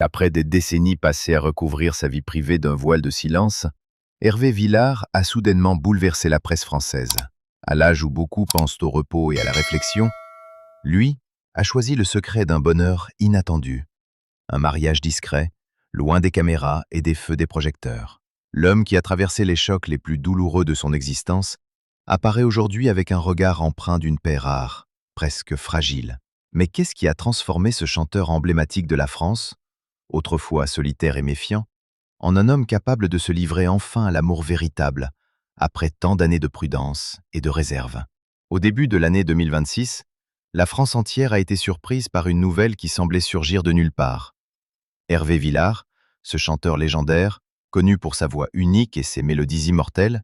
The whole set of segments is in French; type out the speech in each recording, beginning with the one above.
Après des décennies passées à recouvrir sa vie privée d'un voile de silence, Hervé Villard a soudainement bouleversé la presse française. À l'âge où beaucoup pensent au repos et à la réflexion, lui a choisi le secret d'un bonheur inattendu. Un mariage discret, loin des caméras et des feux des projecteurs. L'homme qui a traversé les chocs les plus douloureux de son existence apparaît aujourd'hui avec un regard empreint d'une paix rare, presque fragile. Mais qu'est-ce qui a transformé ce chanteur emblématique de la France, autrefois solitaire et méfiant, en un homme capable de se livrer enfin à l'amour véritable, après tant d'années de prudence et de réserve? Au début de l'année 2026, la France entière a été surprise par une nouvelle qui semblait surgir de nulle part. Hervé Villard, ce chanteur légendaire, connu pour sa voix unique et ses mélodies immortelles,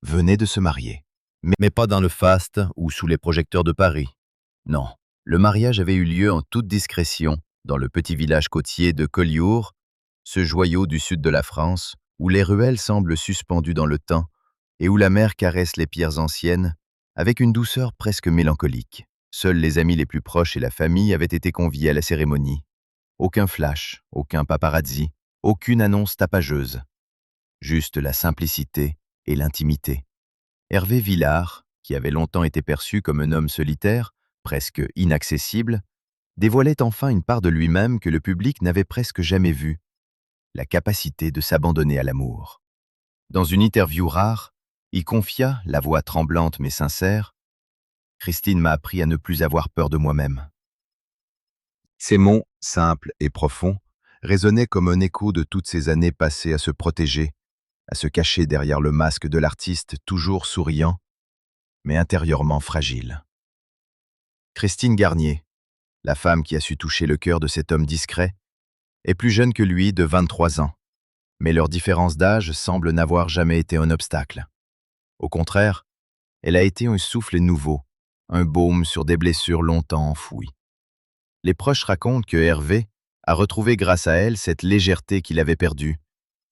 venait de se marier. Mais pas dans le faste ou sous les projecteurs de Paris. Non, le mariage avait eu lieu en toute discrétion dans le petit village côtier de Collioure, ce joyau du sud de la France, où les ruelles semblent suspendues dans le temps et où la mer caresse les pierres anciennes avec une douceur presque mélancolique. Seuls les amis les plus proches et la famille avaient été conviés à la cérémonie. Aucun flash, aucun paparazzi, aucune annonce tapageuse. Juste la simplicité et l'intimité. Hervé Villard, qui avait longtemps été perçu comme un homme solitaire, presque inaccessible, dévoilait enfin une part de lui-même que le public n'avait presque jamais vue, la capacité de s'abandonner à l'amour. Dans une interview rare, il confia, la voix tremblante mais sincère, « Christine m'a appris à ne plus avoir peur de moi-même. » Ces mots, simples et profonds, résonnaient comme un écho de toutes ces années passées à se protéger, à se cacher derrière le masque de l'artiste toujours souriant, mais intérieurement fragile. Christine Garnier, la femme qui a su toucher le cœur de cet homme discret, est plus jeune que lui de 23 ans, mais leur différence d'âge semble n'avoir jamais été un obstacle. Au contraire, elle a été un souffle nouveau, un baume sur des blessures longtemps enfouies. Les proches racontent que Hervé a retrouvé grâce à elle cette légèreté qu'il avait perdue,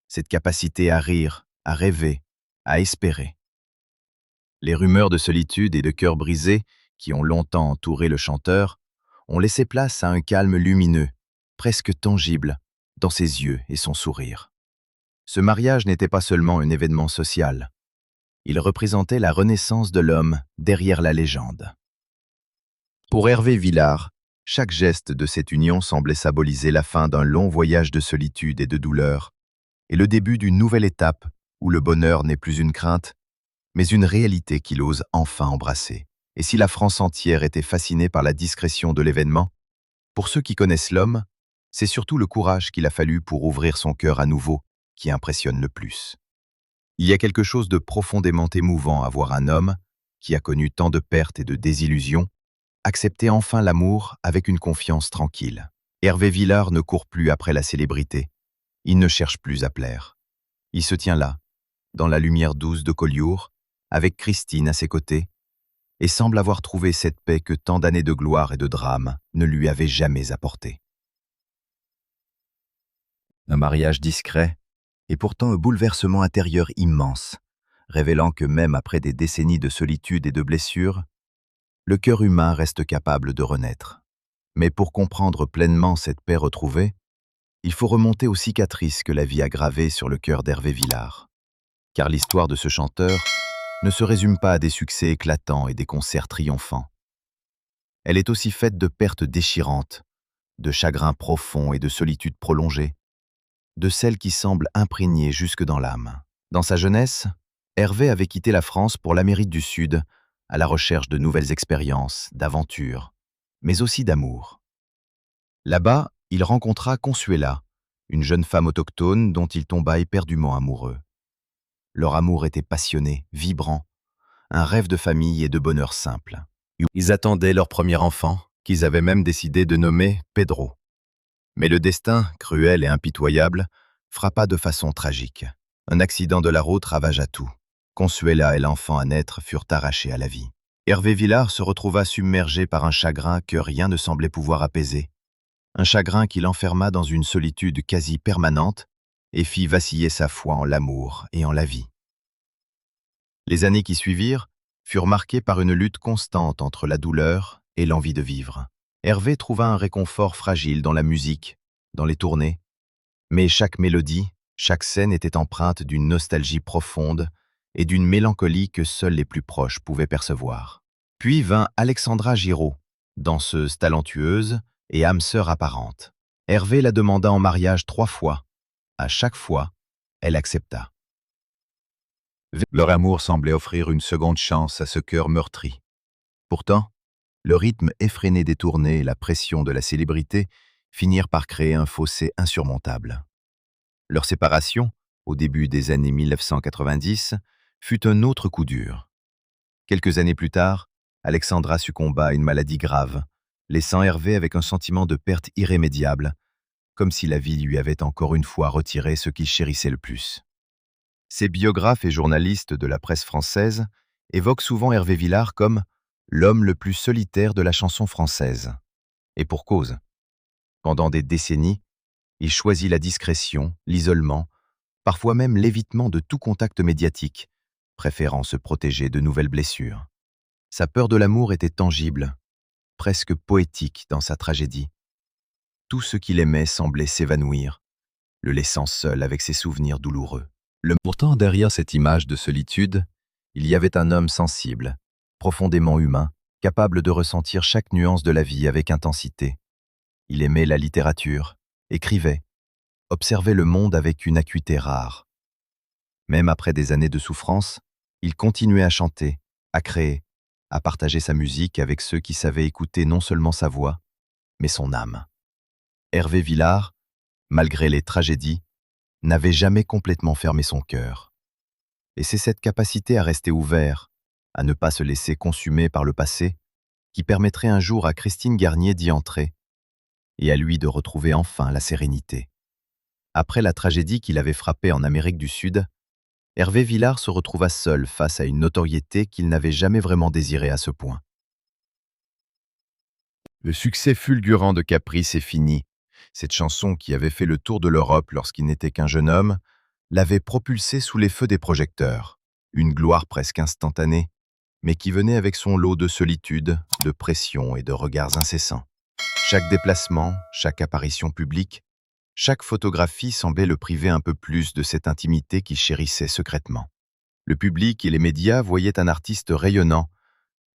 cette capacité à rire, à rêver, à espérer. Les rumeurs de solitude et de cœur brisé qui ont longtemps entouré le chanteur ont laissé place à un calme lumineux, presque tangible, dans ses yeux et son sourire. Ce mariage n'était pas seulement un événement social. Il représentait la renaissance de l'homme derrière la légende. Pour Hervé Villard, chaque geste de cette union semblait symboliser la fin d'un long voyage de solitude et de douleur, et le début d'une nouvelle étape où le bonheur n'est plus une crainte, mais une réalité qu'il ose enfin embrasser. Et si la France entière était fascinée par la discrétion de l'événement, pour ceux qui connaissent l'homme, c'est surtout le courage qu'il a fallu pour ouvrir son cœur à nouveau qui impressionne le plus. Il y a quelque chose de profondément émouvant à voir un homme, qui a connu tant de pertes et de désillusions, accepter enfin l'amour avec une confiance tranquille. Hervé Villard ne court plus après la célébrité. Il ne cherche plus à plaire. Il se tient là, dans la lumière douce de Collioure, avec Christine à ses côtés, et semble avoir trouvé cette paix que tant d'années de gloire et de drame ne lui avaient jamais apportée. Un mariage discret, et pourtant un bouleversement intérieur immense, révélant que même après des décennies de solitude et de blessures, le cœur humain reste capable de renaître. Mais pour comprendre pleinement cette paix retrouvée, il faut remonter aux cicatrices que la vie a gravées sur le cœur d'Hervé Villard. Car l'histoire de ce chanteur ne se résume pas à des succès éclatants et des concerts triomphants. Elle est aussi faite de pertes déchirantes, de chagrins profonds et de solitude prolongée, de celles qui semblent imprégnées jusque dans l'âme. Dans sa jeunesse, Hervé avait quitté la France pour l'Amérique du Sud à la recherche de nouvelles expériences, d'aventures, mais aussi d'amour. Là-bas, il rencontra Consuela, une jeune femme autochtone dont il tomba éperdument amoureux. Leur amour était passionné, vibrant, un rêve de famille et de bonheur simple. Ils attendaient leur premier enfant, qu'ils avaient même décidé de nommer Pedro. Mais le destin, cruel et impitoyable, frappa de façon tragique. Un accident de la route ravagea tout. Consuela et l'enfant à naître furent arrachés à la vie. Hervé Villard se retrouva submergé par un chagrin que rien ne semblait pouvoir apaiser. Un chagrin qui l'enferma dans une solitude quasi permanente et fit vaciller sa foi en l'amour et en la vie. Les années qui suivirent furent marquées par une lutte constante entre la douleur et l'envie de vivre. Hervé trouva un réconfort fragile dans la musique, dans les tournées, mais chaque mélodie, chaque scène était empreinte d'une nostalgie profonde et d'une mélancolie que seuls les plus proches pouvaient percevoir. Puis vint Alexandra Giraud, danseuse talentueuse et âme sœur apparente. Hervé la demanda en mariage 3 fois. À chaque fois, elle accepta. Leur amour semblait offrir une seconde chance à ce cœur meurtri. Pourtant, le rythme effréné des tournées et la pression de la célébrité finirent par créer un fossé insurmontable. Leur séparation, au début des années 1990, fut un autre coup dur. Quelques années plus tard, Alexandra succomba à une maladie grave, laissant Hervé avec un sentiment de perte irrémédiable, comme si la vie lui avait encore une fois retiré ce qu'il chérissait le plus. Ces biographes et journalistes de la presse française évoquent souvent Hervé Villard comme l'homme le plus solitaire de la chanson française. Et pour cause. Pendant des décennies, il choisit la discrétion, l'isolement, parfois même l'évitement de tout contact médiatique, préférant se protéger de nouvelles blessures. Sa peur de l'amour était tangible, presque poétique dans sa tragédie. Tout ce qu'il aimait semblait s'évanouir, le laissant seul avec ses souvenirs douloureux. Pourtant, derrière cette image de solitude, il y avait un homme sensible, profondément humain, capable de ressentir chaque nuance de la vie avec intensité. Il aimait la littérature, écrivait, observait le monde avec une acuité rare. Même après des années de souffrance, il continuait à chanter, à créer, à partager sa musique avec ceux qui savaient écouter non seulement sa voix, mais son âme. Hervé Villard, malgré les tragédies, n'avait jamais complètement fermé son cœur. Et c'est cette capacité à rester ouvert, à ne pas se laisser consumer par le passé, qui permettrait un jour à Christine Garnier d'y entrer, et à lui de retrouver enfin la sérénité. Après la tragédie qui l'avait frappé en Amérique du Sud, Hervé Villard se retrouva seul face à une notoriété qu'il n'avait jamais vraiment désirée à ce point. Le succès fulgurant de Caprice est fini. Cette chanson qui avait fait le tour de l'Europe lorsqu'il n'était qu'un jeune homme, l'avait propulsé sous les feux des projecteurs. Une gloire presque instantanée, mais qui venait avec son lot de solitude, de pression et de regards incessants. Chaque déplacement, chaque apparition publique, chaque photographie semblait le priver un peu plus de cette intimité qu'il chérissait secrètement. Le public et les médias voyaient un artiste rayonnant,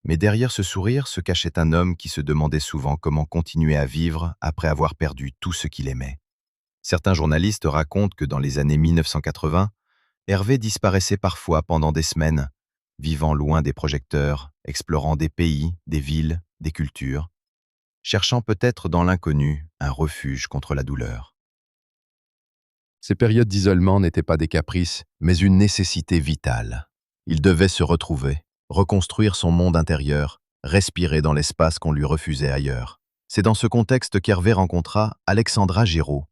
mais derrière ce sourire se cachait un homme qui se demandait souvent comment continuer à vivre après avoir perdu tout ce qu'il aimait. Certains journalistes racontent que dans les années 1980, Hervé disparaissait parfois pendant des semaines, vivant loin des projecteurs, explorant des pays, des villes, des cultures, cherchant peut-être dans l'inconnu un refuge contre la douleur. Ces périodes d'isolement n'étaient pas des caprices, mais une nécessité vitale. Il devait se retrouver, reconstruire son monde intérieur, respirer dans l'espace qu'on lui refusait ailleurs. C'est dans ce contexte qu'Hervé rencontra Alexandra Giraud.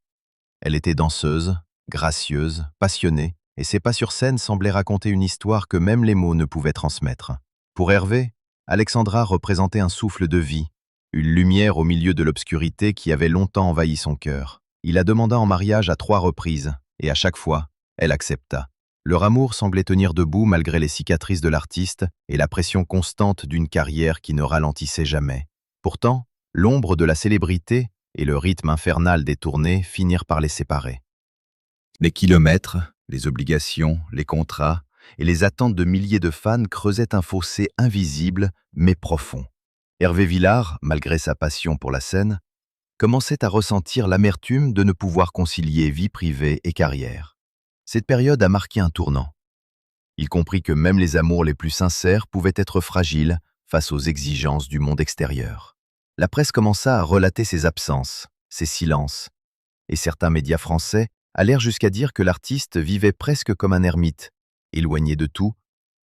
Elle était danseuse, gracieuse, passionnée, et ses pas sur scène semblaient raconter une histoire que même les mots ne pouvaient transmettre. Pour Hervé, Alexandra représentait un souffle de vie, une lumière au milieu de l'obscurité qui avait longtemps envahi son cœur. Il la demanda en mariage à 3 reprises, et à chaque fois, elle accepta. Leur amour semblait tenir debout malgré les cicatrices de l'artiste et la pression constante d'une carrière qui ne ralentissait jamais. Pourtant, l'ombre de la célébrité et le rythme infernal des tournées finirent par les séparer. Les kilomètres, les obligations, les contrats et les attentes de milliers de fans creusaient un fossé invisible mais profond. Hervé Villard, malgré sa passion pour la scène, commençait à ressentir l'amertume de ne pouvoir concilier vie privée et carrière. Cette période a marqué un tournant. Il comprit que même les amours les plus sincères pouvaient être fragiles face aux exigences du monde extérieur. La presse commença à relater ses absences, ses silences, et certains médias français allèrent jusqu'à dire que l'artiste vivait presque comme un ermite, éloigné de tout,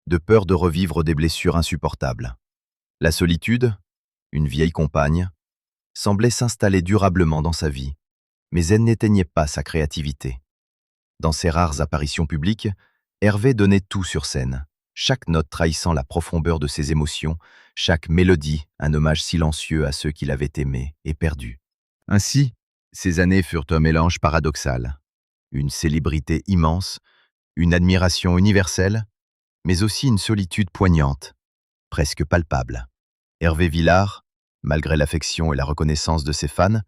de peur de revivre des blessures insupportables. La solitude, une vieille compagne, semblait s'installer durablement dans sa vie, mais elle n'éteignait pas sa créativité. Dans ses rares apparitions publiques, Hervé donnait tout sur scène, chaque note trahissant la profondeur de ses émotions, chaque mélodie un hommage silencieux à ceux qu'il avait aimés et perdus. Ainsi, ces années furent un mélange paradoxal, une célébrité immense, une admiration universelle, mais aussi une solitude poignante, presque palpable. Hervé Villard, malgré l'affection et la reconnaissance de ses fans,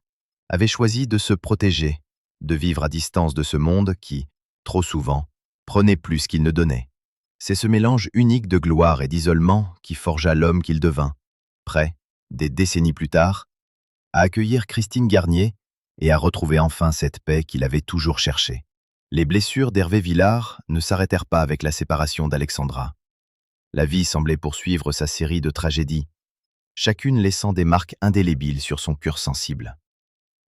avait choisi de se protéger, de vivre à distance de ce monde qui, trop souvent, prenait plus qu'il ne donnait. C'est ce mélange unique de gloire et d'isolement qui forgea l'homme qu'il devint, prêt, des décennies plus tard, à accueillir Christine Garnier et à retrouver enfin cette paix qu'il avait toujours cherchée. Les blessures d'Hervé Villard ne s'arrêtèrent pas avec la séparation d'Alexandra. La vie semblait poursuivre sa série de tragédies, chacune laissant des marques indélébiles sur son cœur sensible.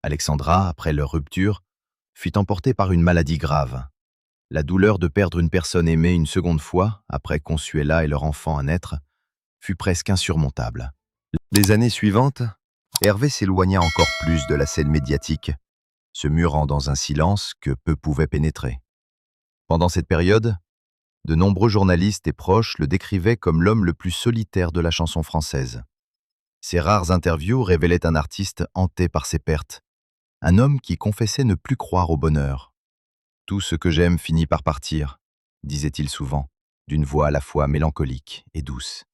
Alexandra, après leur rupture, fut emportée par une maladie grave. La douleur de perdre une personne aimée une seconde fois, après Consuela et leur enfant à naître, fut presque insurmontable. Les années suivantes, Hervé s'éloigna encore plus de la scène médiatique, se murant dans un silence que peu pouvaient pénétrer. Pendant cette période, de nombreux journalistes et proches le décrivaient comme l'homme le plus solitaire de la chanson française. Ses rares interviews révélaient un artiste hanté par ses pertes, un homme qui confessait ne plus croire au bonheur. « Tout ce que j'aime finit par partir », disait-il souvent, d'une voix à la fois mélancolique et douce.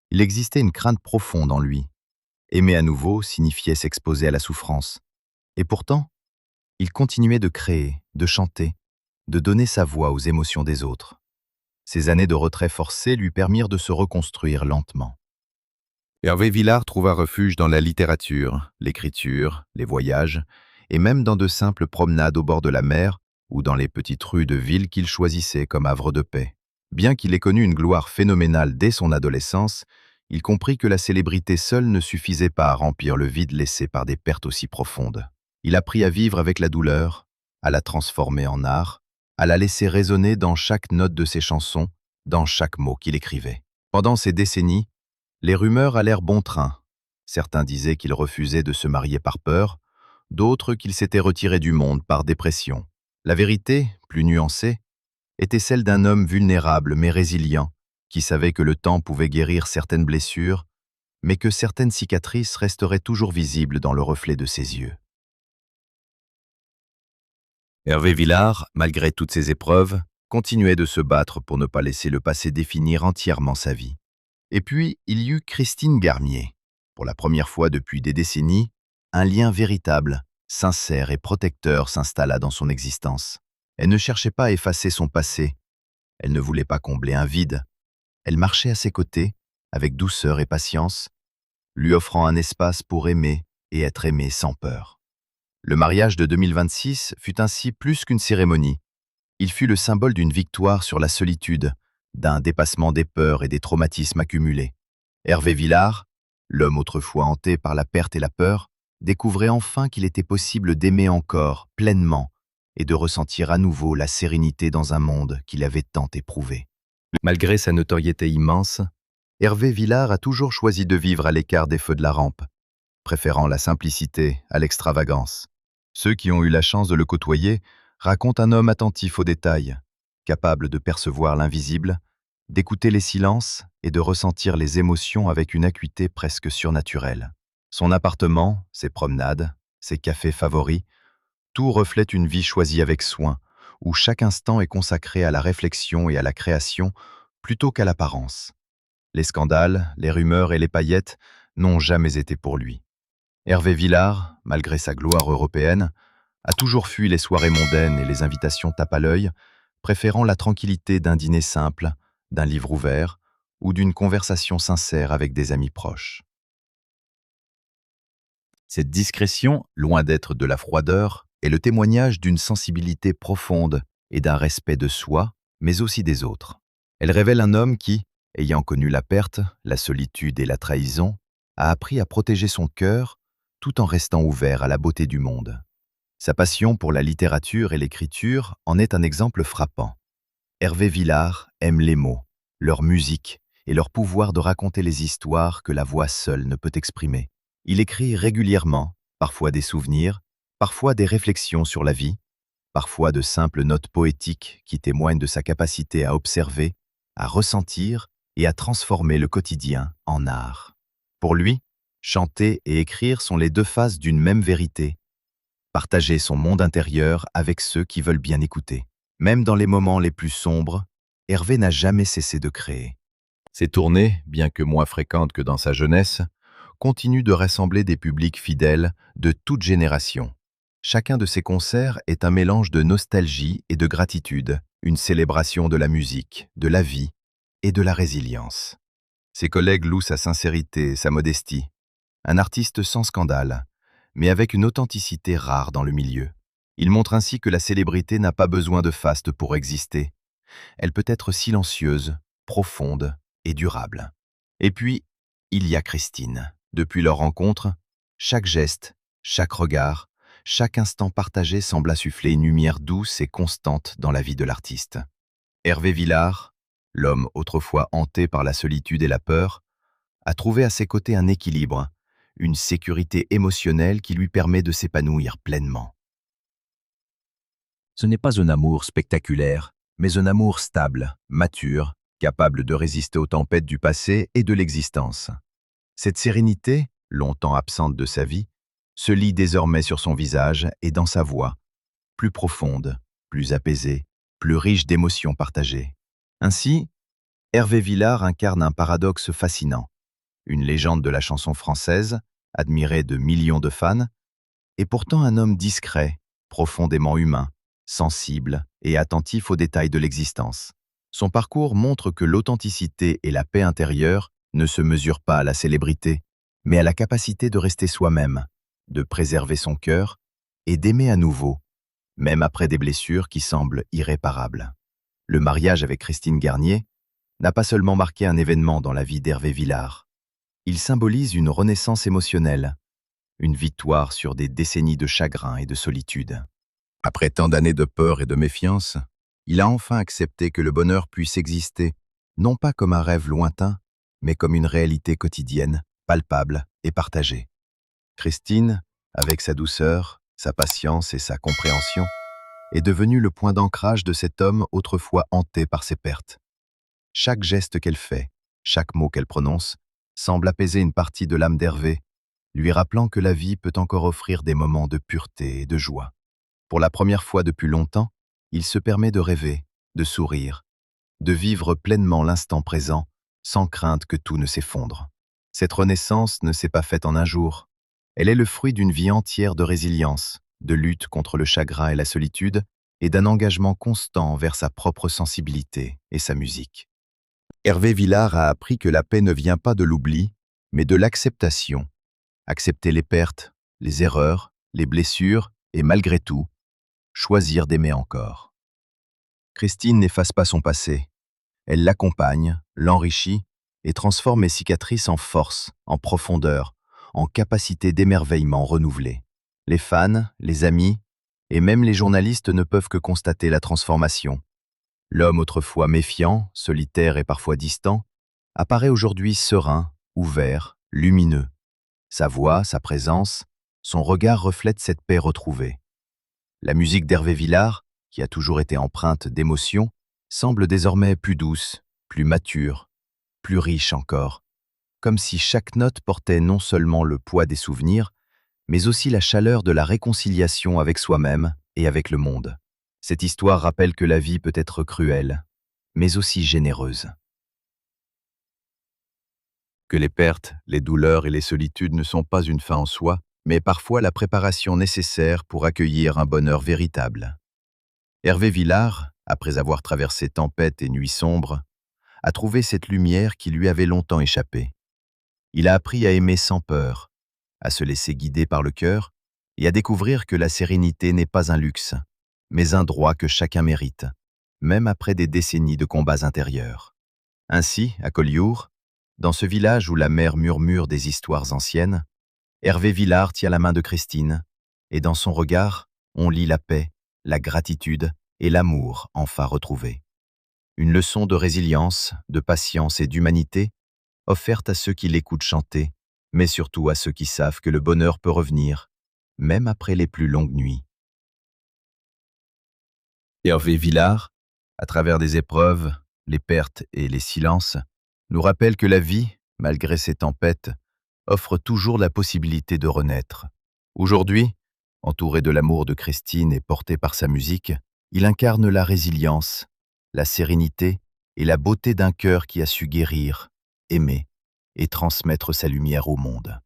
Il existait une crainte profonde en lui. Aimer à nouveau signifiait s'exposer à la souffrance. Et pourtant, il continuait de créer, de chanter, de donner sa voix aux émotions des autres. Ces années de retrait forcé lui permirent de se reconstruire lentement. Hervé Villard trouva refuge dans la littérature, l'écriture, les voyages, et même dans de simples promenades au bord de la mer ou dans les petites rues de ville qu'il choisissait comme havre de paix. Bien qu'il ait connu une gloire phénoménale dès son adolescence, il comprit que la célébrité seule ne suffisait pas à remplir le vide laissé par des pertes aussi profondes. Il apprit à vivre avec la douleur, à la transformer en art, à la laisser résonner dans chaque note de ses chansons, dans chaque mot qu'il écrivait. Pendant ces décennies, les rumeurs allèrent bon train. Certains disaient qu'il refusait de se marier par peur, d'autres qu'il s'était retiré du monde par dépression. La vérité, plus nuancée, était celle d'un homme vulnérable mais résilient, qui savait que le temps pouvait guérir certaines blessures, mais que certaines cicatrices resteraient toujours visibles dans le reflet de ses yeux. Hervé Villard, malgré toutes ces épreuves, continuait de se battre pour ne pas laisser le passé définir entièrement sa vie. Et puis, il y eut Christine Garnier. Pour la première fois depuis des décennies, un lien véritable, sincère et protecteur s'installa dans son existence. Elle ne cherchait pas à effacer son passé. Elle ne voulait pas combler un vide. Elle marchait à ses côtés, avec douceur et patience, lui offrant un espace pour aimer et être aimé sans peur. Le mariage de 2026 fut ainsi plus qu'une cérémonie. Il fut le symbole d'une victoire sur la solitude, d'un dépassement des peurs et des traumatismes accumulés. Hervé Villard, l'homme autrefois hanté par la perte et la peur, découvrait enfin qu'il était possible d'aimer encore, pleinement, et de ressentir à nouveau la sérénité dans un monde qu'il avait tant éprouvé. Malgré sa notoriété immense, Hervé Villard a toujours choisi de vivre à l'écart des feux de la rampe, préférant la simplicité à l'extravagance. Ceux qui ont eu la chance de le côtoyer racontent un homme attentif aux détails, capable de percevoir l'invisible, d'écouter les silences et de ressentir les émotions avec une acuité presque surnaturelle. Son appartement, ses promenades, ses cafés favoris, tout reflète une vie choisie avec soin, où chaque instant est consacré à la réflexion et à la création plutôt qu'à l'apparence. Les scandales, les rumeurs et les paillettes n'ont jamais été pour lui. Hervé Villard, malgré sa gloire européenne, a toujours fui les soirées mondaines et les invitations tape à l'œil, préférant la tranquillité d'un dîner simple, d'un livre ouvert ou d'une conversation sincère avec des amis proches. Cette discrétion, loin d'être de la froideur, est le témoignage d'une sensibilité profonde et d'un respect de soi, mais aussi des autres. Elle révèle un homme qui, ayant connu la perte, la solitude et la trahison, a appris à protéger son cœur tout en restant ouvert à la beauté du monde. Sa passion pour la littérature et l'écriture en est un exemple frappant. Hervé Villard aime les mots, leur musique et leur pouvoir de raconter les histoires que la voix seule ne peut exprimer. Il écrit régulièrement, parfois des souvenirs, parfois des réflexions sur la vie, parfois de simples notes poétiques qui témoignent de sa capacité à observer, à ressentir et à transformer le quotidien en art. Pour lui, chanter et écrire sont les deux faces d'une même vérité. Partager son monde intérieur avec ceux qui veulent bien écouter. Même dans les moments les plus sombres, Hervé n'a jamais cessé de créer. Ses tournées, bien que moins fréquentes que dans sa jeunesse, continue de rassembler des publics fidèles de toutes générations. Chacun de ses concerts est un mélange de nostalgie et de gratitude, une célébration de la musique, de la vie et de la résilience. Ses collègues louent sa sincérité et sa modestie. Un artiste sans scandale, mais avec une authenticité rare dans le milieu. Il montre ainsi que la célébrité n'a pas besoin de faste pour exister. Elle peut être silencieuse, profonde et durable. Et puis, il y a Christine. Depuis leur rencontre, chaque geste, chaque regard, chaque instant partagé semble insuffler une lumière douce et constante dans la vie de l'artiste. Hervé Villard, l'homme autrefois hanté par la solitude et la peur, a trouvé à ses côtés un équilibre, une sécurité émotionnelle qui lui permet de s'épanouir pleinement. Ce n'est pas un amour spectaculaire, mais un amour stable, mature, capable de résister aux tempêtes du passé et de l'existence. Cette sérénité, longtemps absente de sa vie, se lit désormais sur son visage et dans sa voix, plus profonde, plus apaisée, plus riche d'émotions partagées. Ainsi, Hervé Villard incarne un paradoxe fascinant. Une légende de la chanson française, admiré de millions de fans, et pourtant un homme discret, profondément humain, sensible et attentif aux détails de l'existence. Son parcours montre que l'authenticité et la paix intérieure ne se mesurent pas à la célébrité, mais à la capacité de rester soi-même, de préserver son cœur et d'aimer à nouveau, même après des blessures qui semblent irréparables. Le mariage avec Christine Garnier n'a pas seulement marqué un événement dans la vie d'Hervé Villard. Il symbolise une renaissance émotionnelle, une victoire sur des décennies de chagrin et de solitude. Après tant d'années de peur et de méfiance, il a enfin accepté que le bonheur puisse exister, non pas comme un rêve lointain, mais comme une réalité quotidienne, palpable et partagée. Christine, avec sa douceur, sa patience et sa compréhension, est devenue le point d'ancrage de cet homme autrefois hanté par ses pertes. Chaque geste qu'elle fait, chaque mot qu'elle prononce, semble apaiser une partie de l'âme d'Hervé, lui rappelant que la vie peut encore offrir des moments de pureté et de joie. Pour la première fois depuis longtemps, il se permet de rêver, de sourire, de vivre pleinement l'instant présent, sans crainte que tout ne s'effondre. Cette renaissance ne s'est pas faite en un jour. Elle est le fruit d'une vie entière de résilience, de lutte contre le chagrin et la solitude, et d'un engagement constant vers sa propre sensibilité et sa musique. Hervé Villard a appris que la paix ne vient pas de l'oubli, mais de l'acceptation. Accepter les pertes, les erreurs, les blessures, et malgré tout, choisir d'aimer encore. Christine n'efface pas son passé. Elle l'accompagne, l'enrichit et transforme les cicatrices en force, en profondeur, en capacité d'émerveillement renouvelée. Les fans, les amis et même les journalistes ne peuvent que constater la transformation. L'homme autrefois méfiant, solitaire et parfois distant, apparaît aujourd'hui serein, ouvert, lumineux. Sa voix, sa présence, son regard reflètent cette paix retrouvée. La musique d'Hervé Villard, qui a toujours été empreinte d'émotion, semble désormais plus douce, plus mature, plus riche encore, comme si chaque note portait non seulement le poids des souvenirs, mais aussi la chaleur de la réconciliation avec soi-même et avec le monde. Cette histoire rappelle que la vie peut être cruelle, mais aussi généreuse. Que les pertes, les douleurs et les solitudes ne sont pas une fin en soi, mais parfois la préparation nécessaire pour accueillir un bonheur véritable. Hervé Villard, après avoir traversé tempêtes et nuits sombres, a trouvé cette lumière qui lui avait longtemps échappé. Il a appris à aimer sans peur, à se laisser guider par le cœur et à découvrir que la sérénité n'est pas un luxe, mais un droit que chacun mérite, même après des décennies de combats intérieurs. Ainsi, à Collioure, dans ce village où la mer murmure des histoires anciennes, Hervé Villard tient la main de Christine, et dans son regard, on lit la paix, la gratitude et l'amour enfin retrouvés. Une leçon de résilience, de patience et d'humanité, offerte à ceux qui l'écoutent chanter, mais surtout à ceux qui savent que le bonheur peut revenir, même après les plus longues nuits. Hervé Villard, à travers des épreuves, les pertes et les silences, nous rappelle que la vie, malgré ses tempêtes, offre toujours la possibilité de renaître. Aujourd'hui, entouré de l'amour de Christine et porté par sa musique, il incarne la résilience, la sérénité et la beauté d'un cœur qui a su guérir, aimer et transmettre sa lumière au monde.